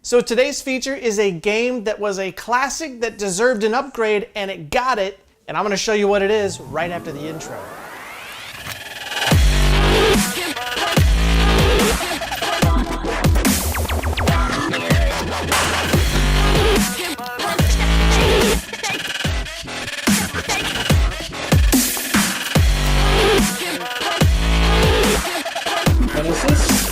So today's feature is a game that was a classic that deserved an upgrade, and it got it, and I'm going to show you what it is right after the intro. What is this?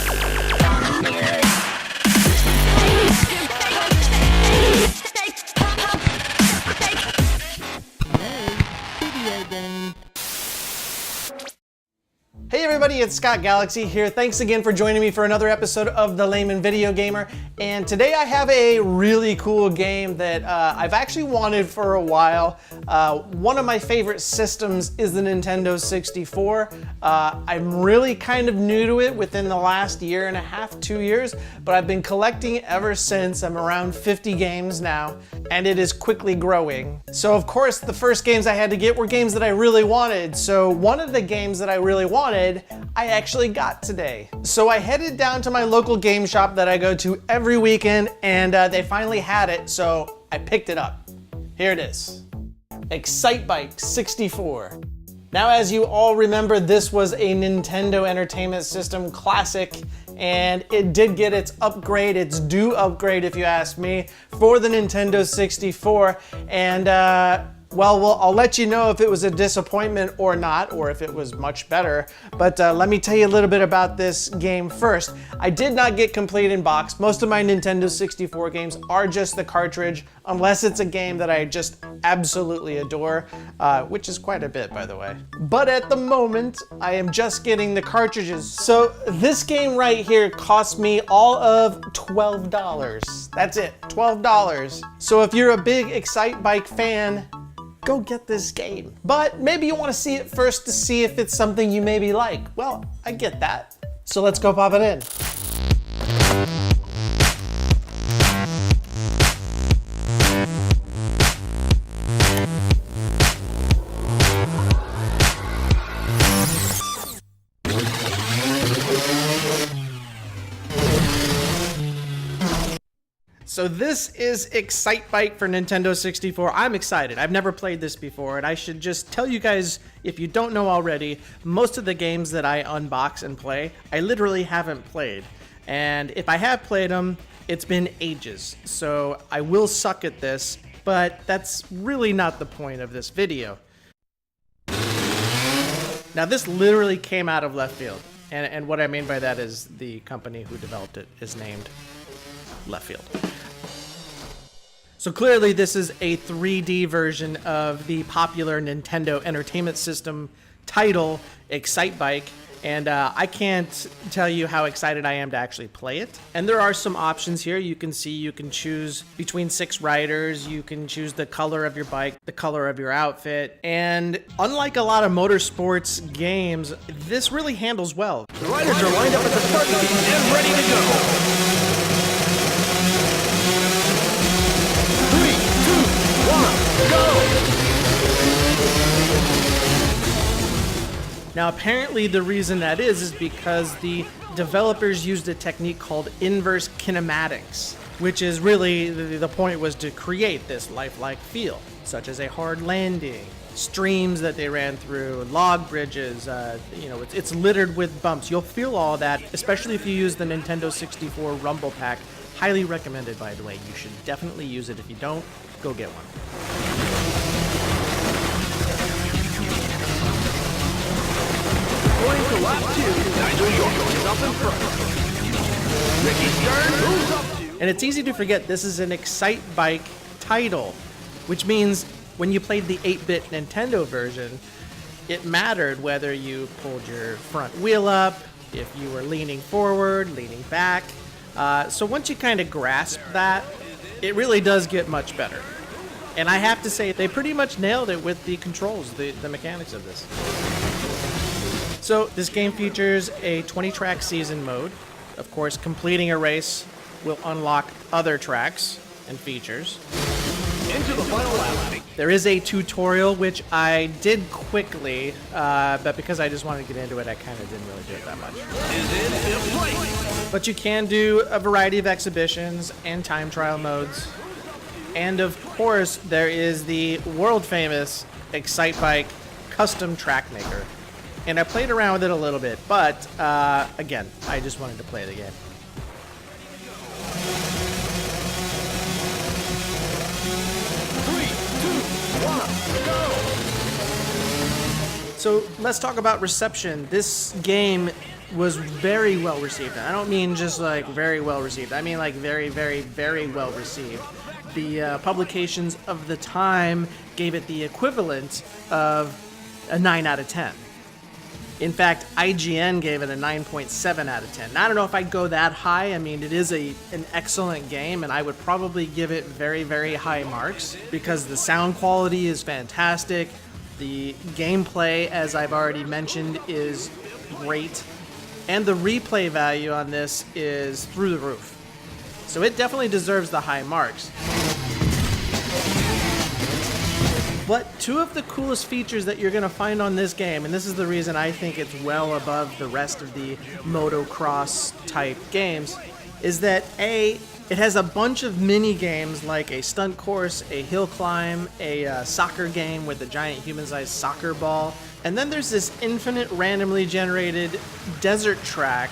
Hey everybody, it's Scott Galaxy here. Thanks again for joining me for another episode of the Layman Video Gamer. And today I have a really cool game that I've actually wanted for a while. One of my favorite systems is the Nintendo 64. I'm really kind of new to it within the last year and a half, 2 years, but I've been collecting ever since. I'm around 50 games now, and it is quickly growing. So of course, the first games I had to get were games that I really wanted. So one of the games that I really wanted, I actually got today. So I headed down to my local game shop that I go to every weekend, and they finally had it, so I picked it up. Here it is. Excitebike 64. Now, as you all remember, this was a Nintendo Entertainment System classic, and it did get its upgrade, its due upgrade if you ask me, for the Nintendo 64. And well, I'll let you know if it was a disappointment or not, or if it was much better. But let me tell you a little bit about this game first. I did not get complete in box. Most of my Nintendo 64 games are just the cartridge, unless it's a game that I just absolutely adore, which is quite a bit, by the way. But at the moment, I am just getting the cartridges. So this game right here cost me all of $12. That's it, $12. So if you're a big Excitebike fan, go get this game. But maybe you want to see it first to see if it's something you maybe like. Well, I get that. So let's go pop it in. So this is Excitebike for Nintendo 64. I'm excited. I've never played this before, and I should just tell you guys, if you don't know already, most of the games that I unbox and play, I literally haven't played. And if I have played them, it's been ages. So I will suck at this, but that's really not the point of this video. Now this literally came out of left field. And what I mean by that is the company who developed it is named Left Field. So clearly this is a 3D version of the popular Nintendo Entertainment System title, Excitebike, and I can't tell you how excited I am to actually play it. And there are some options here. You can see you can choose between 6 riders, you can choose the color of your bike, the color of your outfit, and unlike a lot of motorsports games, this really handles well. The riders are lined up at the start line and ready to go. Now apparently the reason that is because the developers used a technique called inverse kinematics, which is really, the point was to create this lifelike feel, such as a hard landing, streams that they ran through, log bridges, it's littered with bumps. You'll feel all that, especially if you use the Nintendo 64 Rumble Pack. Highly recommended, by the way. You should definitely use it. If you don't, go get one. Going to lap 2, Nigel York is up in front. Ricky Stern moves up to... And it's easy to forget this is an Excitebike title, which means when you played the 8-bit Nintendo version, it mattered whether you pulled your front wheel up, if you were leaning forward, leaning back. So once you kind of grasp that, it really does get much better. And I have to say, they pretty much nailed it with the controls, the mechanics of this. So this game features a 20-track season mode. Of course, completing a race will unlock other tracks and features. Into the final lap. There is a tutorial, which I did quickly, but because I just wanted to get into it, I kind of didn't really do it that much. Is in fifth place. But you can do a variety of exhibitions and time trial modes. And of course, there is the world famous Excitebike custom track maker. And I played around with it a little bit, but again, I just wanted to play the game. So let's talk about reception. This game was very well received. And I don't mean just like very well received. I mean like very, very, very well received. The publications of the time gave it the equivalent of a 9 out of 10. In fact, IGN gave it a 9.7 out of 10. Now, I don't know if I'd go that high. I mean, it is an excellent game, and I would probably give it very, very high marks because the sound quality is fantastic. The gameplay, as I've already mentioned, is great. And the replay value on this is through the roof. So it definitely deserves the high marks. But two of the coolest features that you're going to find on this game, and this is the reason I think it's well above the rest of the motocross type games, is that A, it has a bunch of mini games like a stunt course, a hill climb, a soccer game with a giant human-sized soccer ball, and then there's this infinite randomly generated desert track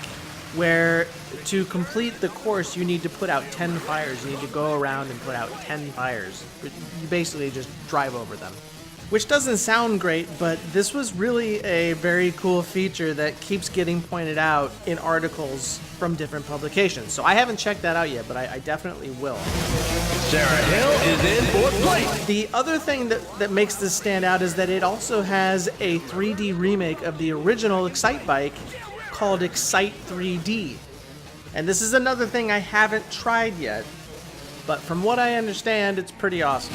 where to complete the course you need to put out 10 fires. You need to go around and put out 10 fires. You basically just drive over them. Which doesn't sound great, but this was really a very cool feature that keeps getting pointed out in articles from different publications. So I haven't checked that out yet, but I definitely will. Sarah Hill is in fourth place. The other thing that makes this stand out is that it also has a 3D remake of the original Excitebike called Excite 3D. And this is another thing I haven't tried yet, but from what I understand, it's pretty awesome.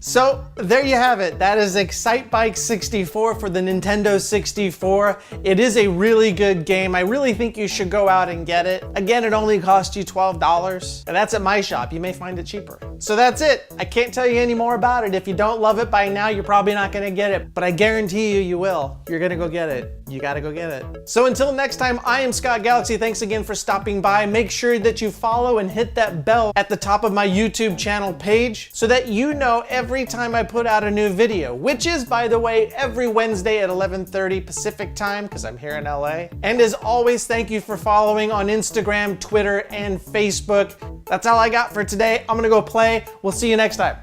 So there you have it. That is Excitebike 64 for the Nintendo 64. It is a really good game. I really think you should go out and get it. Again, it only cost you $12, and that's at my shop. You may find it cheaper. So that's it. I can't tell you any more about it. If you don't love it by now, you're probably not gonna get it, but I guarantee you, you will. You're gonna go get it. You gotta go get it. So until next time, I am Scott Galaxy. Thanks again for stopping by. Make sure that you follow and hit that bell at the top of my YouTube channel page so that you know every time I put out a new video, which is, by the way, every Wednesday at 11:30 Pacific time, because I'm here in LA. And as always, thank you for following on Instagram, Twitter, and Facebook. That's all I got for today. I'm gonna go play. We'll see you next time.